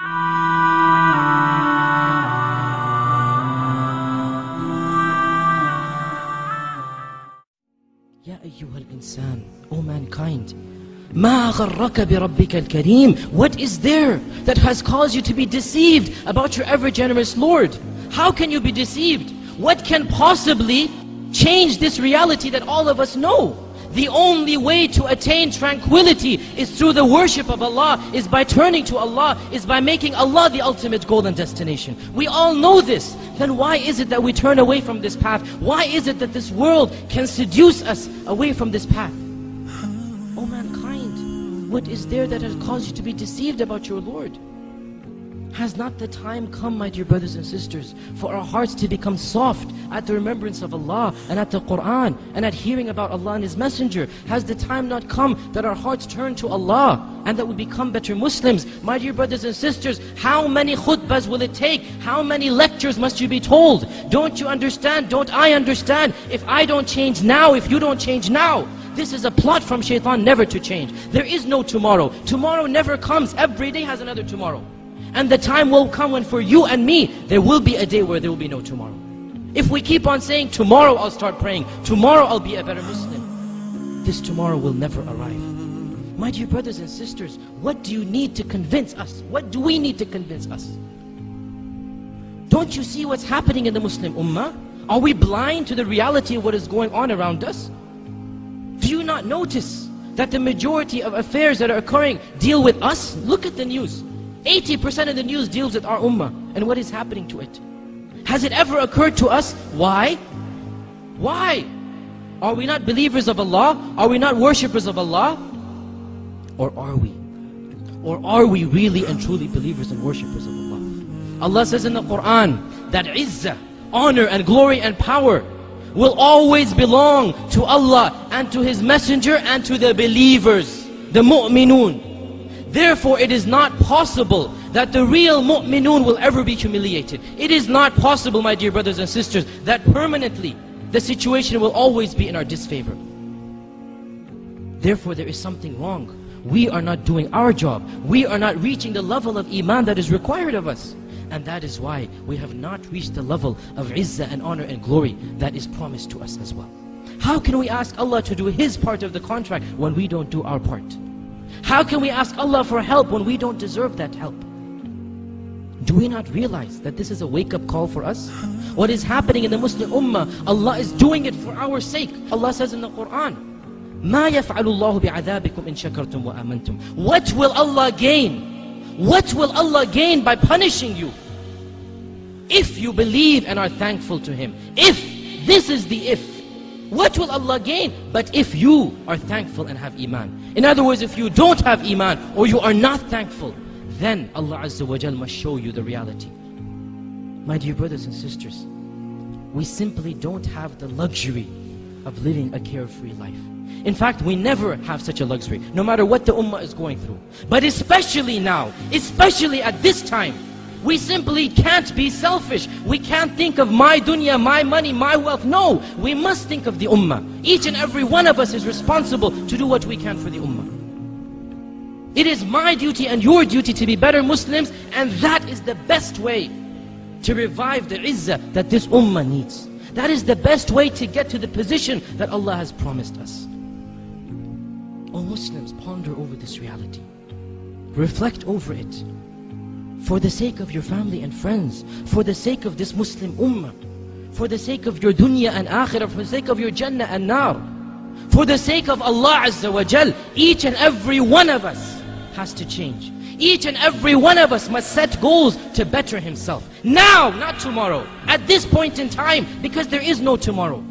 Ya ayyuhal insan, O mankind, ما غرك بربك الكريم. What is there that has caused you to be deceived about your ever-generous Lord? How can you be deceived? What can possibly change this reality that all of us know? The only way to attain tranquility is through the worship of Allah, is by turning to Allah, is by making Allah the ultimate goal and destination. We all know this. Then why is it that we turn away from this path? Why is it that this world can seduce us away from this path? O mankind, what is there that has caused you to be deceived about your Lord? Has not the time come, my dear brothers and sisters, for our hearts to become soft at the remembrance of Allah and at the Qur'an and at hearing about Allah and His Messenger? Has the time not come that our hearts turn to Allah and that we become better Muslims? My dear brothers and sisters, how many khutbahs will it take? How many lectures must you be told? Don't you understand? Don't I understand? If I don't change now, if you don't change now, this is a plot from shaitan never to change. There is no tomorrow. Tomorrow never comes. Every day has another tomorrow. And the time will come when for you and me, there will be a day where there will be no tomorrow. If we keep on saying, tomorrow I'll start praying, tomorrow I'll be a better Muslim, this tomorrow will never arrive. My dear brothers and sisters, what do you need to convince us? What do we need to convince us? Don't you see what's happening in the Muslim Ummah? Are we blind to the reality of what is going on around us? Do you not notice that the majority of affairs that are occurring deal with us? Look at the news. 80% of the news deals with our ummah and what is happening to it. Has it ever occurred to us? Why? Why? Are we not believers of Allah? Are we not worshippers of Allah? Or are we? Or are we really and truly believers and worshippers of Allah? Allah says in the Qur'an that izzah, honor and glory and power will always belong to Allah and to His Messenger and to the believers, the mu'minun. Therefore, it is not possible that the real mu'minun will ever be humiliated. It is not possible, my dear brothers and sisters, that permanently the situation will always be in our disfavor. Therefore, there is something wrong. We are not doing our job. We are not reaching the level of iman that is required of us. And that is why we have not reached the level of izzah and honor and glory that is promised to us as well. How can we ask Allah to do His part of the contract when we don't do our part? How can we ask Allah for help when we don't deserve that help? Do we not realize that this is a wake-up call for us? What is happening in the Muslim Ummah, Allah is doing it for our sake. Allah says in the Qur'an, مَا يَفْعَلُ اللَّهُ بِعَذَابِكُمْ إِن شَكَرْتُمْ وَآمَنْتُمْ. What will Allah gain? What will Allah gain by punishing you? If you believe and are thankful to Him. If, this is the if. What will Allah gain? But if you are thankful and have iman. In other words, if you don't have iman or you are not thankful, then Allah Azza wa Jal must show you the reality. My dear brothers and sisters, we simply don't have the luxury of living a carefree life. In fact, we never have such a luxury, no matter what the ummah is going through. But especially now, especially at this time, we simply can't be selfish. We can't think of my dunya, my money, my wealth. No, we must think of the ummah. Each and every one of us is responsible to do what we can for the ummah. It is my duty and your duty to be better Muslims, and that is the best way to revive the izzah that this ummah needs. That is the best way to get to the position that Allah has promised us. O Muslims, ponder over this reality. Reflect over it. For the sake of your family and friends, for the sake of this Muslim ummah, for the sake of your dunya and akhirah, for the sake of your jannah and nar, for the sake of Allah Azza wa Jal, each and every one of us has to change. Each and every one of us must set goals to better himself. Now, not tomorrow. At this point in time, because there is no tomorrow.